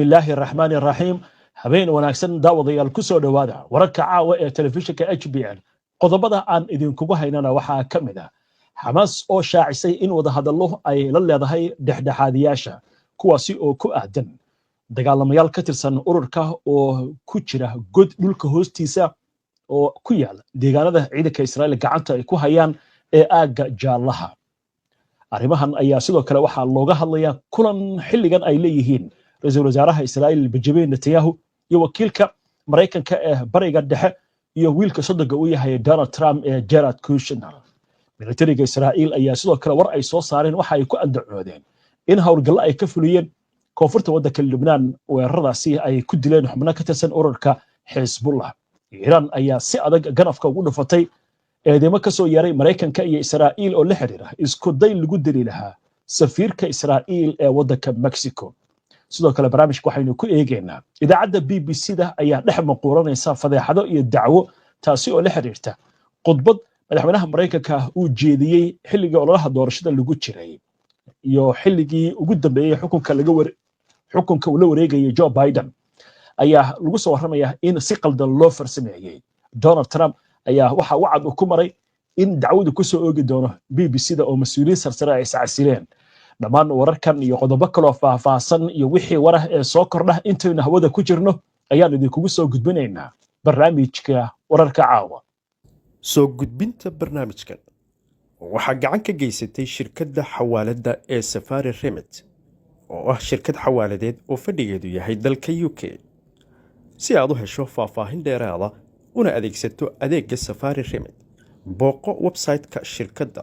bismillaahi raxmaani raxiim habeen wanaagsan daawadayaal ku soo dhowaada wararka caawa ee telefishinka HBN qodobada aan idinkugu haynana waxaa ka mid ah xamaas oo shaacisay in wadahadallo ay la leedahay dhexdhexaadiyaasha kuwaasi oo ku aadan dagaalamayaal ka tirsan ururka oo ku jira god dhulka hoostiisa oo ku yaala deegaanada ciidanka Israa'iil gacanta ay ku hayaan ee aagga jaalaha arrimahan ayaa sidoo kale waxaa looga hadlayaa kulan xilligan ay leeyihiin ra'iisul wasaaraha Israa'iil Benjamin Netanyahu iyo wakiilka Mareykanka ee bariga dhexe iyo wiilka sodonka u yahay Donald Trump ee Jared Kushner. Militariga Israa'iil ayaa sidoo kale war ay soo saareen waxa ay ku andacoodeen in howlgallo ay ka fuliyeen koonfurta waddanka Lebanon weeraradaasi ay ku dileen xubno ka tirsan ururka Hezbollah. Iran ayaa si adag ganafka ugu dhufatay eedeymo ka soo yeeray Mareykanka iyo Israa'iil oo la xiriira isku day lagu dili lahaa safiirka Israa'iil ee waddanka Mexico. sidoo kale barnaamijka waxaynu ku eegaynaa idaacadda BBC-da ayaa dhex maquuranaysa fadeexado iyo dacwo taasi oo la xiriirta khudbad madaxweynaha Mareykanka uu jeediyey xilliga ololaha doorashada lagu jiray iyo xilligii ugu dambeeyay xukunka uu la wareegayay Joe Biden ayaa lagu soo warramayaa in si qaldan loo farsameeyay. Donald Trump ayaa waxa uu cad ku maray in dacwadu ku soo oogi doono BBC-da oo mas'uuliyiin sarsare ay iscasileen. dhammaan wararkan iyo qodobo kale oo faahfaahsan iyo wixii warah ee soo kordha intaynu hawada ku jirno ayaan idinkugu soo gudbinaynaa barnaamijka wararka caawa. soo gudbinta barnaamijkan waxaa gacan ka geysatay shirkadda xawaaladda ee Safari Remit oo ah shirkad xawaaladeed oo fadhigeedu yahay dalka UK. si aad u hesho faahfaahin dheeraada una adeegsato adeegga Safari Remit booqo website-ka shirkadda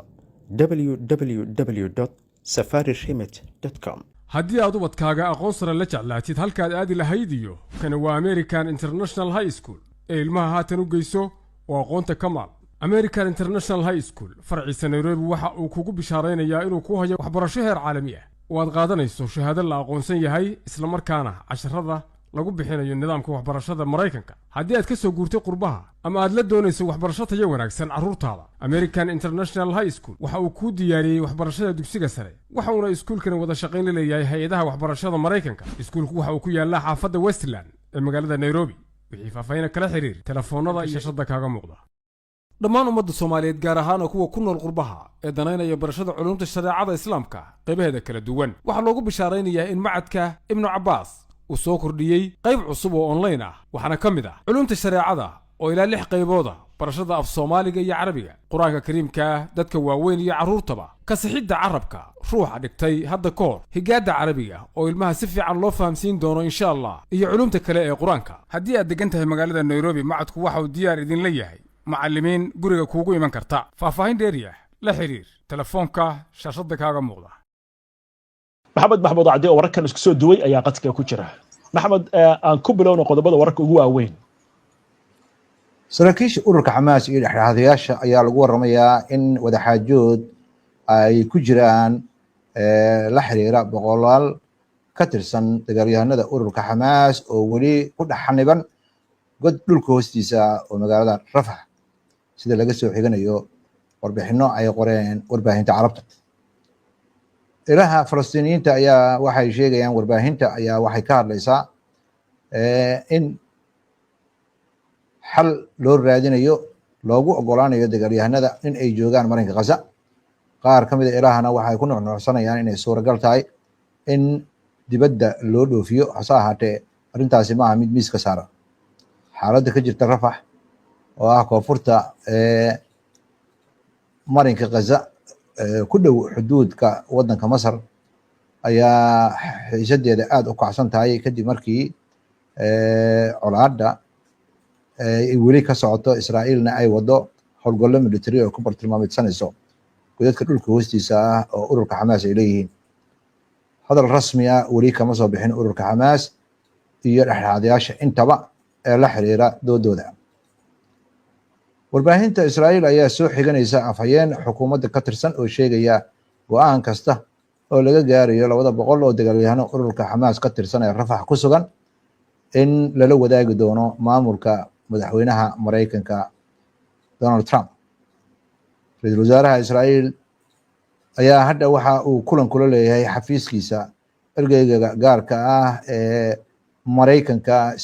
www.safariremit.com. haddii aad ubadkaaga aqoon sare la jeclaatid halkaad aadi lahayd iyo kana waa American International High School ee ilmaha haatan u geyso oo aqoonta Kamal. American International High School farciisa Nairobi waxa uu kugu bishaaraynayaa inuu ku hayo waxbarasho heer caalami ah oo aad qaadanayso shahaado la aqoonsan yahay isla markaana casharrada lagu bixinayo nidaamka waxbarashada Mareykanka. haddii aad ka soo guurtay qurbaha ama aad la doonayso waxbarasho tayo wanaagsan carruurtaada, American International High School waxa uu ku diyaariyay waxbarashada dugsiga sare. waxa uu iskuulkan wada shaqayn la leeyahay hay'adaha waxbarashada Mareykanka. iskuulku waxa uu ku yaalaa xaafadda Westland ee magaalada Nairobi. wixii faahfaahin kala xiriir telefoonada iyo shashada kaaga muuqda. dhammaan ummadda Soomaaliyeed gaar ahaan kuwa ku nool qurbaha ee danaynaya barashada culuumta shariicada Islaamka qaybaheeda kala duwan waxa loogu bishaaraynayaa in macadka Ibn Abbas uu soo kordhiyey qayb cusub oo online ah. waxaana ka mid ah culuumta shariicada oo ilaa 6 qaybood ah: barashada af Soomaaliga iyo Carabiga, Quraanka Kariimka, dadka waaweyn iyo carruurtaba, kasixidda carabka, ruuxa dhigtay hadda koor, higaada Carabiga oo ilmaha si fiican loo fahamsiin doono insha Allah, iyo culuumta kale ee Quraanka. haddii aad degan tahay magaalada Nairobi, macadku waxa uu diyaar idin leeyahay macallimiin guriga kuugu iman karta. faahfaahin dheeriya la xiriir telefoonka shashada kaaga muuqda. maxamed maxmuud cadi oo wararkan isku soo duway ayaa qadka ku jira. maxamed, aan ku bilowno qodobada wararka ugu waaweyn. saraakiisha ururka Xamaas iyo dhexdhexaadiyaasha ayaa lagu waramayaa in wadaxaajood ay ku jiraan la xiriira boqolaal ka tirsan dagaalyahanada ururka Xamaas oo weli ku dhaxaniban god dhulka hoostiisa oo magaalada Rafah, sida laga soo xiganayo warbixino ay qoreen warbaahinta Carabta. ilaha Falastiiniyiinta ayaa waxay sheegayaan warbaahinta ayaa waxay ka hadlaysaa in xal loo raadinayo loogu ogolaanayo dagaalyahanada in ay joogaan marinka Gaza. qaar ka mid ah ilahana waxay ku nuuxnuuxsanayaan inay suuragal tahay in dibadda loo dhoofiyo, hase ahaatee arrintaasi maaha mid miiska saaran. xaaladda ka jirta Rafah oo ah koonfurta marinka Gaza ku dhow xuduudka waddanka Masar ayaa xiisadeeda aad u kacsan tahay kadib markii colaadda ay weli ka socoto. Israa'iilna ay wado howlgallo military oo ku bartilmaameedsanayso godadka dhulka hoostiisa ah oo ururka Xamaas ay leeyihiin. hadal rasmi ah weli kama soo bixin ururka Xamaas iyo dhexdhexaadiyaasha intaba ee la xiriira doodooda. warbaahinta Israa'iil ayaa soo xiganaysa afhayeen xukuumadda ka tirsan oo sheegaya go'aan kasta oo laga gaarayo 200 oo dagaalyahano ururka Xamaas ka tirsan ee Rafah ku sugan in lala wadaagi doono maamulka madaxweynaha Mareykanka Donald Trump. ra'iisul wasaaraha Israa'iil ayaa hadda waxa uu kulan kula leeyahay xafiiskiisa ergeyga gaarka ah ee maraykanka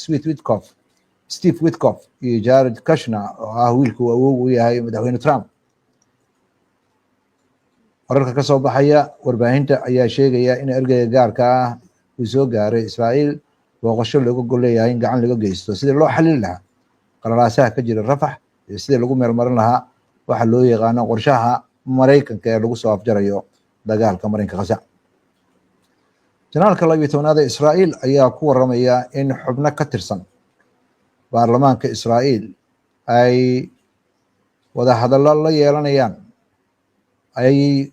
Steve Witkoff iyo Jared Kushner oo ah wiilka uu awow u yahay madaxweyne Trump. wararka ka soo baxaya warbaahinta ayaa sheegaya in ergeyga gaarka ah uu soo gaaray Israa'iil booqasho looga gol leeyahay in gacan laga geysto sidii loo xalin lahaa qalalaasaha ka jira Rafax iyo sidii lagu meelmarin lahaa waxa loo yaqaano qorshaha Maraykanka ee lagu soo afjarayo dagaalka marinka Gaza. Janaalka 12aad ee Israa'iil ayaa ku waramaya in xubno ka tirsan baarlamaanka Israa'iil ay wada hadallo la yeelanayaan ay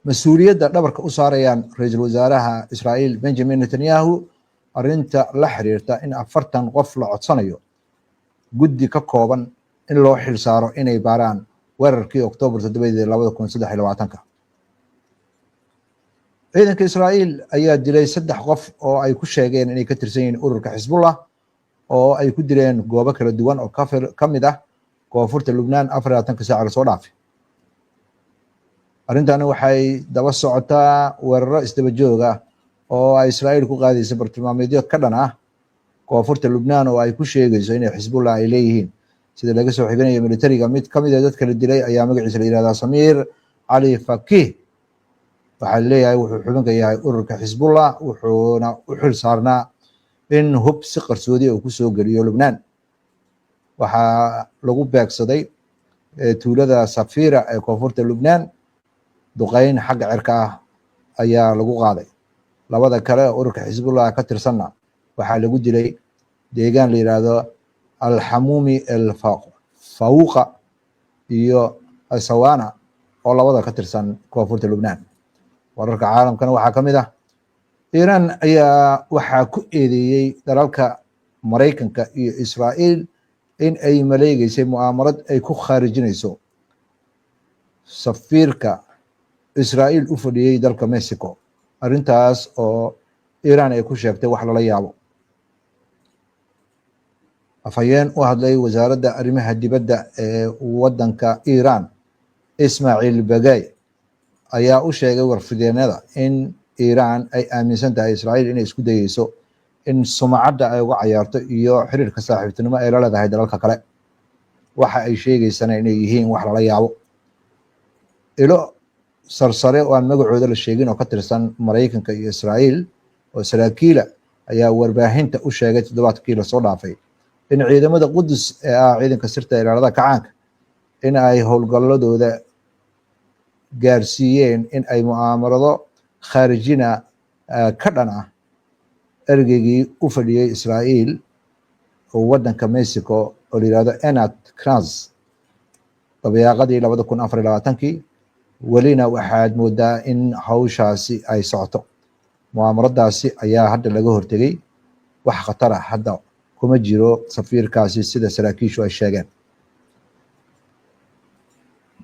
mas-uuliyadda dhabarka u saarayaan ra'iisul wasaaraha Israa'iil Benjamin Netanyahu arrinta la xiriirta in 40 qof la codsanayo guddi ka kooban in loo xil saaro inay baaraan weerarkii Oktoobar 7 2023. ciidanka Israa'iil ayaa dilay 3 qof oo ay ku sheegeen inay ka tirsan yihiin ururka Xisbullah oo ay ku dileen goobo kala duwan oo ka mid ah koonfurta Lubnaan 24 saac soo dhaafay. arrintan waxay daba socotaa weeraro isdaba joog ah oo ay Israa'iil ku qaadayso bartilmaameedyo ka dhan ah koonfurta Lubnaan oo ay ku sheegayso inay Xisbullah ay leeyihiin sida laga soo xiganayo militariga. mid ka mid ah dadka la dilay ayaa magaciisa la yiraahdaa Samir Ali Fakih. waxaa leeyahay wuxuu xubin ka yahay ururka Xisbullah wuxuuna u xil saarnaa in hub si qarsoodi uu ku soo geliyo Lubnaan. waxaa lagu beegsaday tuulada Safira ee koonfurta Lubnaan. duqeyn xagga cirka ah ayaa lagu qaaday. labada kale ururka Xisbullah ka tirsanna waxaa lagu dilay deegaan la yiraahdo Al-Hamumi El-Fawqa iyo Sawana oo labada ka tirsan koonfurta Lubnaan. wararka caalamkana waxaa ka mid ah Iiraan ayaa waxaa ku eedeeyay dalalka Maraykanka iyo Israa'iil in ay maleegaysay mu'aamarad ay ku khaarijinayso safiirka Israa'iil u fadhiyay dalka Mexico. arrintaas oo Iiraan ay ku sheegtay wax lala yaabo. afhayeen u hadlay wasaaradda arrimaha dibadda ee wadanka Iiraan Ismaaciil Bagay ayaa u sheegay warfideenada in Iiraan ay aaminsan tahay Israa'iil inay isku dayeyso in sumcadda ay uga cayaarto iyo xiriirka saaxiibtinimo ay la leedahay dalalka kale. waxa ay sheegaysana inay yihiin wax lala yaabo. ilo sarsare oo aan magacooda la sheegin oo ka tirsan Maraykanka iyo Israa'iil oo saraakiila ayaa warbaahinta u sheegay toddobaadkii la soo dhaafay in ciidamada Qudus ee ciidanka sirta ilaalada kacaanka in ay howlgalladooda gaarsiiyeen in ay mu'aamarado khaarijina ka dhan ah ergeygii u fadhiyay Israa'iil oo wadanka Mexico oo la yiraahdo Enat Kraz dabeeqadii 2024. welina waxaad moodaa in hawshaasi ay socoto. mu'aamaradaasi ayaa hadda laga hortegay. wax khatar ah hadda kuma jiro safiirkaasi sida saraakiishu ay sheegeen.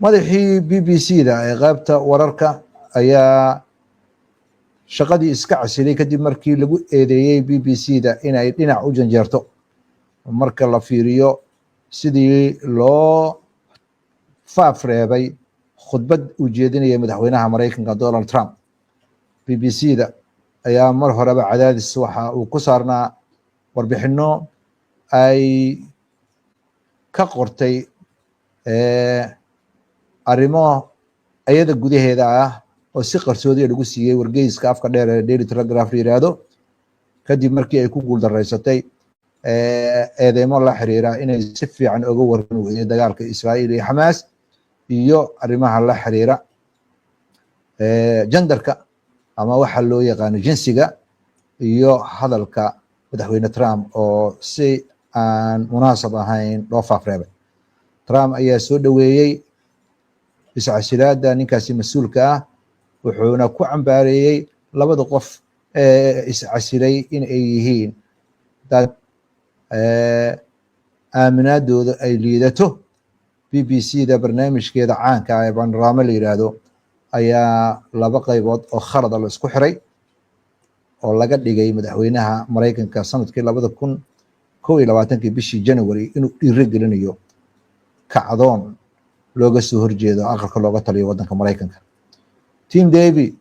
madaxii BBC-da ee qaybta wararka ayaa shaqadii iska casilay kadib markii lagu eedeeyay BBC-da inay dhinac u janjeerto marka la fiiriyo sidii loo faafreebay khudbad uu jeedinayay madaxweynaha Maraykanka Donald Trump. BBC-da ayaa mar horeba cadaadis waxa uu ku saarnaa warbixino ay ka qortay arrimo ayada gudaheeda ah oo si qarsoodi lagu siiyay wargeyska afka dheer ee Daily Telegraph yiraahdo kadib markii ay ku guuldareysatay eedeymo la xiriira inay si fiican uga warrameen dagaalka Israa'iil iyo Xamaas iyo arrimaha la xiriira genderka ama waxa loo yaqaan jinsiga iyo hadalka madaxweyne Trump oo si aan munaasab ahayn loo faafreebay. Trump ayaa soo dhaweeyay iscasilaada ninkaasi mas'uulka ah wuxuuna ku cambaareeyay labada qof ee iscasilay in ay yihiin dad aaminaadooda ay liidato. BBC-da barnaamijkeeda caanka ah ee Panorama la yiraahdo ayaa 2 qaybood oo khalad la isku xiray oo laga dhigay madaxweynaha Maraykanka sanadkii 2021 bishii January inuu dhiirigelinayo kacdoon looga soo horjeedo aqalka looga taliyo wadanka Maraykanka. Tim Davie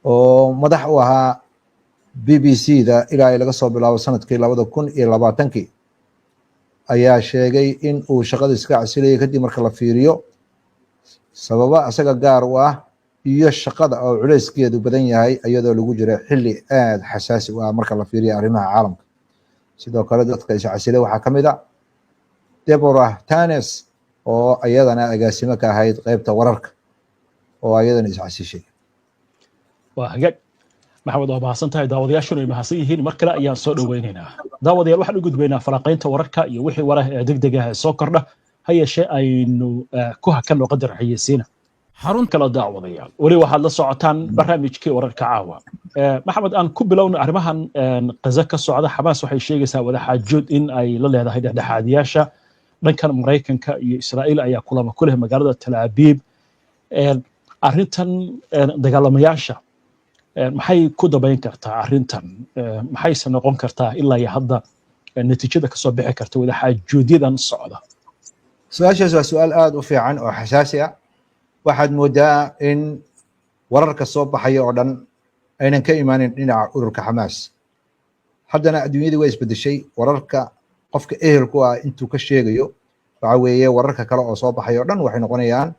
oo madax u ahaa BBC da ilaa ay laga soo bilaabo sanadkii 2020 ayaa sheegay in uu shaqada iska casilayay kadib marka la fiiriyo sababa asaga gaar u ah iyo shaqada oo culeyskeedu badan yahay iyadoo lagu jiro xilli aad xasaasi u ah marka la fiiriyo arrimaha caalamka. sidoo kale dadka is casilay waxaa ka mid ah Deborah Tanes oo ayadana agaasimo ka ahayd qaybta wararka oo ayadana is casishay. waa hagaag maxamed waa mahadsan tahay daawadayaashuna ay mahadsan yihiin mar kale ayaan soo dhaweynaynaa daawadayaal waxaan u gudbaynaa falanqaynta wararka iyo wixii warar ee degdeg ah ee soo kordha ha yeeshee aynu ku hakanno qadar xayeysiina xarun kala daawadayaal weli waxaad la socotaan barnaamijkii wararka caawa maxamed aan ku bilowno arrimahan qaza ka socda xamaas waxay sheegaysaa wadaxaajood in ay la leedahay dhexdhexaadiyaasha dhankan Mareykanka iyo Israa'iil ayaa kulamo ku leh magaalada Tel Aviv arrintan dagaalamayaasha maxay ku dabayn kartaa arrintan maxayse noqon kartaa ilaa iyo hadda natiijada ka soo bixi karta wadaxaajooodyadan socda. su-aashaas waa su-aal aad u fiican oo xasaasi ah. waxaad moodaa in wararka soo baxaya oo dhan aynan ka imaanin dhinaca ururka Xamaas. haddana adduunyadii way isbedeshay. wararka qofka ehelku ah intuu ka sheegayo waxa weeye wararka kale oo soo baxaya oo dhan waxay noqonayaan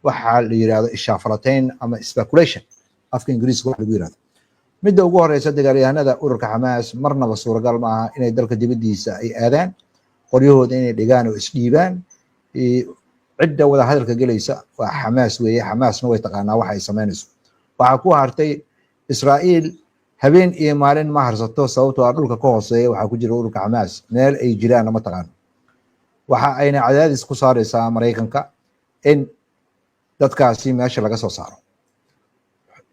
waxa la yiraahdo ishaafalateyn ama speculation afka ingiriiska waxa lagu yiraahdo. midda ugu horeysa dagaalyahanada ururka Xamaas marnaba suuragal ma aha inay dalka dibadiisa ay aadaan qoryahooda inay dhigaan oo isdhiibaan. cidda wada hadalka gelaysa waa Xamaas weeye. Xamaasna way taqaanaa waxa ay sameynayso. waxa ku hartay Israa'iil habeen iyo maalin ma harsato sababtoo ah dhulka ka hooseeya waxa ku jira ururka Xamaas meel ay jiraan lama taqaano. waxa ayna cadaadis ku saaraysaa Mareykanka in dadkaasi meesha laga soo saaro.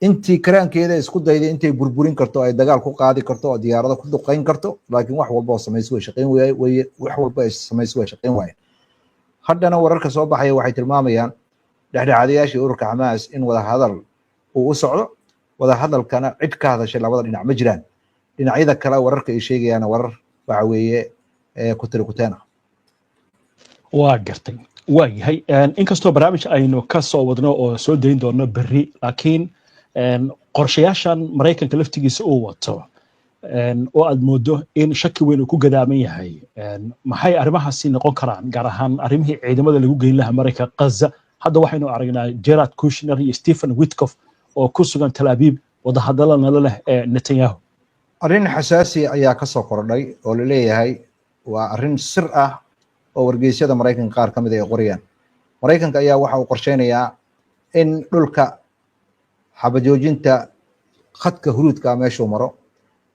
intii karaankeeda isku dayday intay burburin karto ay dagaal ku qaadi karto oo diyaarado ku duqeyn karto laakiin wax walba oo sameysay way shaqeyn waayeen. wax walba ay sameysay way shaqeyn waayeen. haddana wararka soo baxaya waxay tilmaamayaan dhexdhexaadiyaashii ururka Xamaas in wada hadal uu u socdo. wada hadalkana cid ka hadashay labada dhinac ma jiraan. dhinacyada kale wararka ay sheegayaan warar waxa weeye ku tiri kuteena. waa gartay waa yahay inkastoo barnaamij aynu ka soo wadno oo soo dayn doono berri laakiin qorshayaashan Mareykanka laftigiisa uu wato oo aad moodo in shaki weyn uu ku gadaaman yahay maxay arrimahaasi noqon karaan gaar ahaan arrimihii ciidamada lagu geyn lahaa Mareykanka Gaza. hadda waxaynu aragnaa Jared Kushner iyo Stephen Witkoff oo ku sugan Tel Aviv wada hadalana la leh Netanyahu. arrin xasaasi ayaa ka soo kordhay oo la leeyahay waa arrin sir ah oo wargeysyada Mareykanka qaar ka mid ah ay qorayaan. Mareykanka ayaa waxa uu qorsheynayaa in dhulka xabajoojinta khadka huruudka meesha uu maro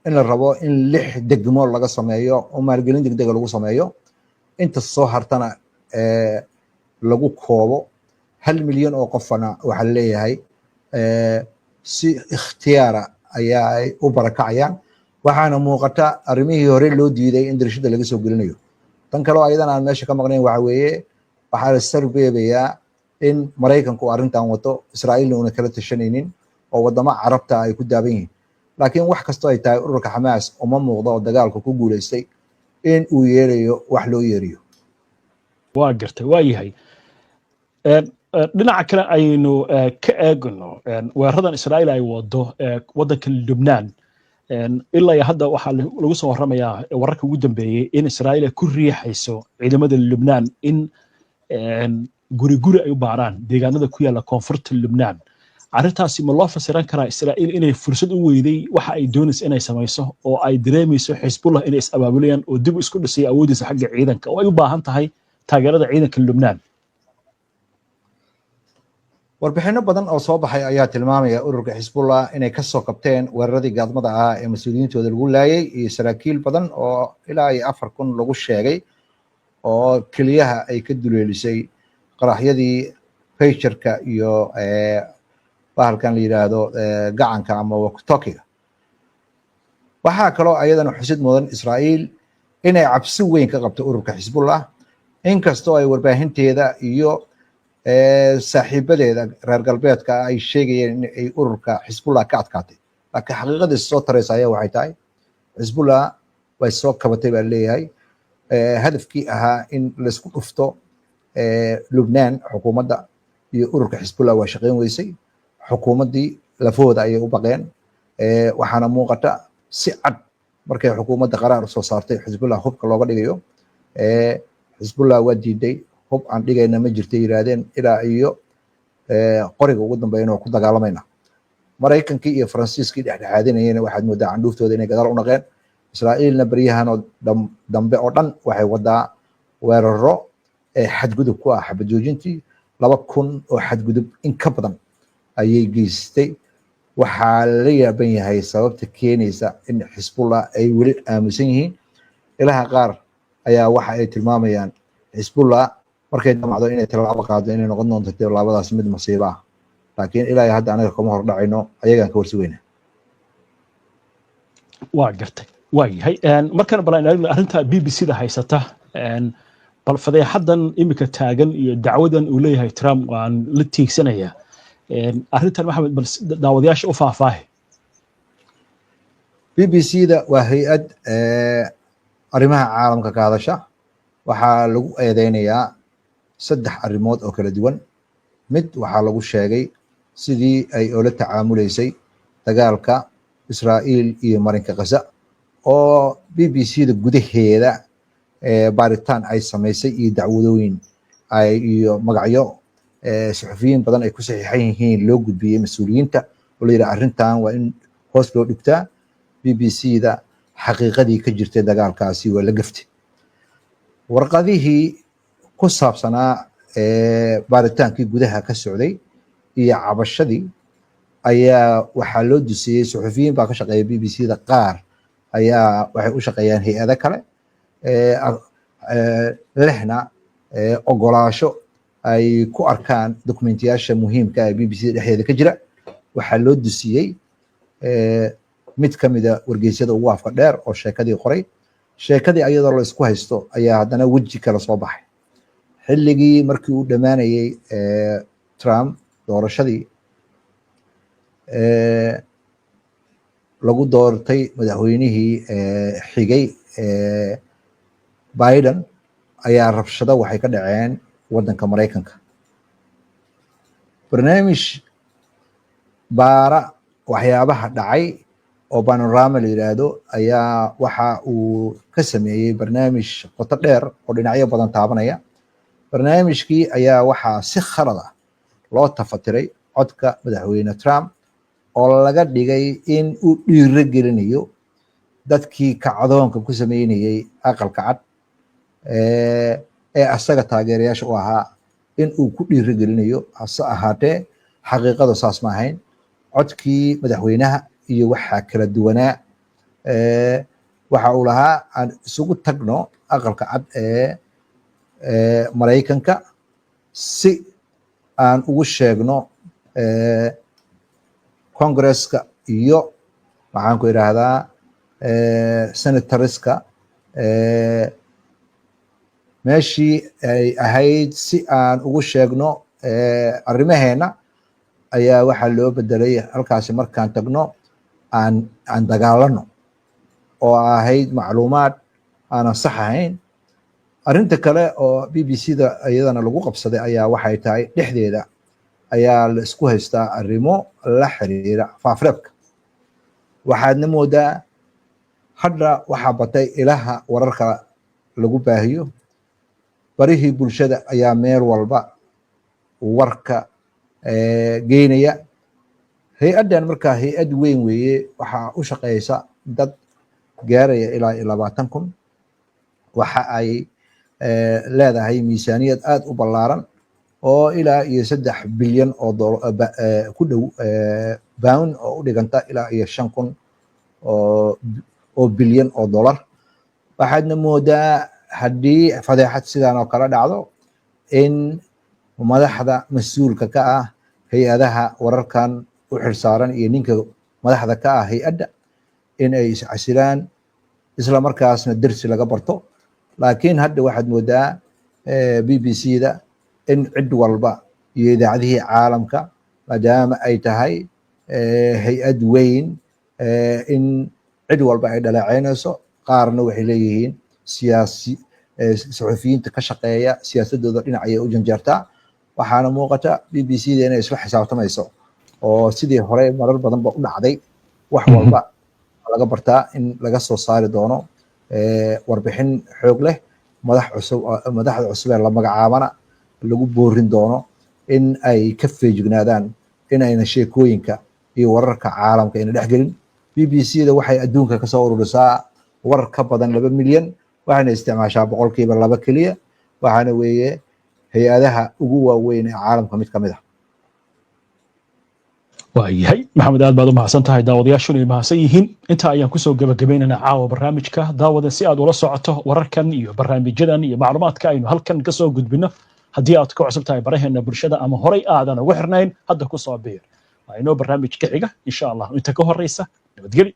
in la rabo in 6 degmo laga sameeyo oo maalgelin degdeg lagu sameeyo. inta soo hartana lagu koobo 1 milyan oo qofna waxa la leeyahay si ikhtiyaara ayaa ay u barakacayaan. waxaana muuqata arrimihii hore loo diiday in dirashada laga soo gelinayo. tan kale oo ayadana aan meesha ka maqnayn waxa weeye waxaa la sarbeebayaa in Mareykanku arrintan wato Israa'iilna una kala tashanaynin oo wadamo carabta ay ku daaban yihiin. laakiin wax kastoo ay tahay ururka Xamaas uma muuqdo oo dagaalka ku guuleystay in uu yeelayo wax loo yeeriyo. waa gartay waa yahay dhinaca kale aynu ka eegno weeraradan Israa'iil ay wado wadanka Lubnaan ilaa hadda waxaa lagu soo waramayaa wararka ugu dambeeyay in Israa'iil ay ku riixayso ciidamada Lubnaan in guri ay u baaraan deegaanada ku yaala koonfurta Lubnaan. arrintaasi ma loo fasiran karaa Israa'iil inay fursad u weyday waxa ay doonayso inay samayso oo ay dareemayso Xisbullah inay is abaabulayaan oo dib isku dhisay awoodiisa xagga ciidanka oo ay u baahan tahay taageerada ciidanka Lubnaan. warbixino badan oo soo baxay ayaa tilmaamaya ururka Xisbullah inay ka soo qabteen weeraradii gaadmada ah ee mas'uuliyiintooda lagu laayay iyo saraakiil badan oo ilaa 4,000 lagu sheegay oo kaliyaha ay ka duleelisay qaraxyadii pagerka iyo bahalkan la yiraahdo gacanka ama walkie-talkie. waxaa kaloo ayadana xusid mudan Israa'iil inay cabsi weyn ka qabto ururka Xisbullah inkastoo ay warbaahinteeda iyo saaxiibadeeda reer galbeedka ay sheegayeen in ay ururka Xisbullah ka adkaatay. laakiin xaqiiqada soo taraysa ayaa waxay tahay Xisbullah way soo kabatay baa leeyahay. hadafkii ahaa in la isku dhufto Lubnaan xukuumadda iyo ururka Xisbullah waa shaqeyn weysay. xukuumaddii lafooda ayay u baqeen. waxaana muuqata si cad markay xukuumadda qaraar soo saartay xisbullah hubka looga dhigayo xisbullah waa diiday hub aan dhigayna ma jirta yiraahdeen ilaa iyo qoriga ugu dambeeyana waa ku dagaalamayna maraykankii iyo faransiiskii dhexdhexaadinayeen waxaad moodaa candhuuftooda inay gadaal u naqeen israa'iilna baryahanoo dambe oo dhan waxay wadaa weeraro xadgudub ku ah xabad joojintii 2,000 oo xadgudub in ka badan ayay geystay waxaa la yaaban yahay sababta keenaysa in xisbullah ay weli aamusan yihiin ilaha qaar ayaa waxa ay tilmaamayaan xisbullah markay damacdo inay tallaabo qaado inay noqon doonto tallaabadaas mid masiibo ah laakiin ilaa hadda anaga kama hor dhacayno ayagaan ka warsugeynaa waa gartay waayahay markana bal aynu arrinta BBC da haysata bal fadeexadan imika taagan iyo dacwadan uu leeyahay Trump waan la tiigsanayaa arrintan maxamed bal daawadayaasha u faahfaahay BBC da waa hay'ad arrimaha caalamka ka hadasha waxaa lagu eedeynayaa 3 arrimood oo kala duwan mid waxaa lagu sheegay sidii ay ula tacaamuleysay dagaalka Israa'iil iyo marinka Gaza oo BBC da gudaheeda baaritaan ay samaysay iyo dacwadooyin ay iyo magacyo suxufiyiin badan ay ku saxiixan yihiin loo gudbiyey mas'uuliyiinta oo la yiraahdo arrintan waa in hoos loo dhigtaa BBC da xaqiiqadii ka jirtay dagaalkaasi waa la gaftay warqadihii ku saabsanaa baaritaankii gudaha ka socday iyo cabashadii ayaa waxaa loo dusiyey suxufiyiin baa ka shaqeeya BBC da qaar ayaa waxay u shaqeeyaan hay'ado kale lehna ogolaasho ay ku arkaan dokumentiyaasha muhiimka ah BBC dhexdeeda ka jira waxaa loo dusiyey mid ka mid a wargeysyada ugu afka dheer oo sheekadii qoray sheekadii ayadoo la isku haysto ayaa haddana weji kale soo baxay xilligii markii uu dhammaanayey Trump doorashadii lagu doortay madaxweynihii xigay Biden ayaa rabshado waxay ka dhaceen waddanka Mareykanka barnaamij baara waxyaabaha dhacay oo panorama la yiraahdo ayaa waxa uu ka sameeyey barnaamij qoto dheer oo dhinacyo badan taabanaya barnaamijkii ayaa waxaa si khalad ah loo tafatiray codka madaxweyne Trump oo laga dhigay in uu dhiiro gelinayo dadkii kacdoonka ku sameynayay aqalka cad ee asaga taageerayaasha u ahaa in uu ku dhiiro gelinayo hase ahaatee xaqiiqadu saas ma ahayn codkii madaxweynaha iyo waxaa kala duwanaa waxa uu lahaa aan isugu tagno aqalka cad ee Mareykanka si aan ugu sheegno Congress-ka iyo waxaan ku yiraahdaa senatorska meeshii ay ahayd si aan ugu sheegno arrimaheena ayaa waxaa loo bedelay halkaasi markaan tagno aan dagaalano oo ahayd macluumaad aanan sax ahayn arrinta kale oo BBC da iyadana lagu qabsaday ayaa waxay tahay dhexdeeda ayaa la isku haystaa arrimo la xiriira faafreebka waxaadna moodaa hadda waxaa batay ilaha wararka lagu baahiyo barihii bulshada ayaa meel walba warka geynaya hay-addan markaa hay-ad weyn weeye waxaa u shaqeysa dad gaaraya ilaa 20,000 waxa ay leedahay miisaaniyad aad u ballaaran oo ilaa iyo 3 bilyan oo ku dhow pound oo u dhiganta ilaa iyo 5,000 oo bilyan oo dollar waxaadna moodaa haddii fadeexad sidaan oo kala dhacdo in madaxda mas-uulka ka ah hay-adaha wararkan u xilsaaran iyo ninka madaxda ka ah hay-adda in ay iscasilaan isla markaasna dersi laga barto laakiin hadda waxaad moodaa BBC da in cid walba iyo idaacadihii caalamka maadaama ay tahay hay-ad weyn in cid walba ay dhaleeceynayso qaarna waxay leeyihiin saxufiyiinta ka shaqeeya siyaasadooda dhinac ayay u janjeertaa waxaana muuqata BBC da inay isla xisaabtamayso oo sidii hore marar badan ba u dhacday wax walba laga bartaa in laga soo saari doono warbixin xoog leh madaxda cusub ee la magacaabana lagu boorin doono in ay ka feejignaadaan in ayna sheekooyinka iyo wararka caalamka ayna dhex gelin. BBC-da waxay adduunka ka soo ururisaa warar ka badan 2 milyan, waxayna isticmaashaa 2% keliya, waxaana weeye hay-adaha ugu waaweyn ee caalamka mid ka mid ah. waayahay maxamed, aad baad u mahadsan tahay. daawadayaashuna ay mahadsan yihiin. inta ayaan kusoo gabagabaynaynaa caawa barnaamijka. daawada si aad ula socoto wararkan iyo barnaamijyadan iyo macluumaadka aynu halkan kasoo gudbino, haddii aad ka cusub tahay baraheena bulshada ama horay aadan ugu xirnayn, hadda kusoo biir. waa inoo barnaamij ka xiga insha allah. inta ka horeysa nabadgeli.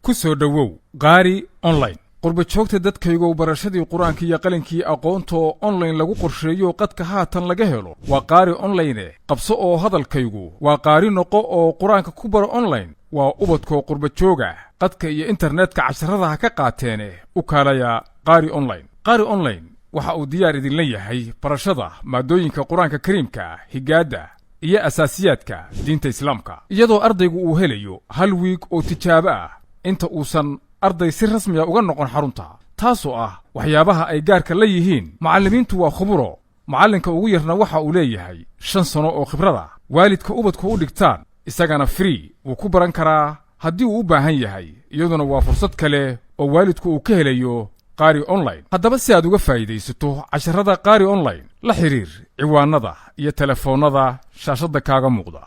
ku soo dhowow qaari online. qurba joogta dadkaygow barashadii qur-aanka iyo qalinkii aqoonta oo online lagu qorsheeyo qadka haatan laga helo. waa qaari online qabso oo hadalkaygu waa qaari noqo oo qur-aanka ku baro online. waa ubadkoo qurba jooga qadka iyo internetka casharada ha ka qaateene u kaalaya qaari online. qaari online waxa uu diyaar idinla yahay barashada maadooyinka qur-aanka kariimka, higaadda iyo asaasiyaadka diinta islaamka, iyadoo ardaygu uu helayo hal wiig oo tijaabo ah inta uusan arday si rasmiya uga noqon xarunta, taasoo ah waxyaabaha ay gaarka la yihiin. macallimiintu waa khuburo, macallinka ugu yarna waxa uu leeyahay 5 sano oo khibrada. waalidka ubadku u dhigtaan isagana free wuu ku baran karaa haddii uu u baahan yahay, iyaduna waa fursad kale oo waalidku uu ka helayo qaari online. haddaba si aad uga faa'iidaysato casharada qaari online, la xiriir ciwaanada iyo telefoonnada shaashadda kaaga muuqda.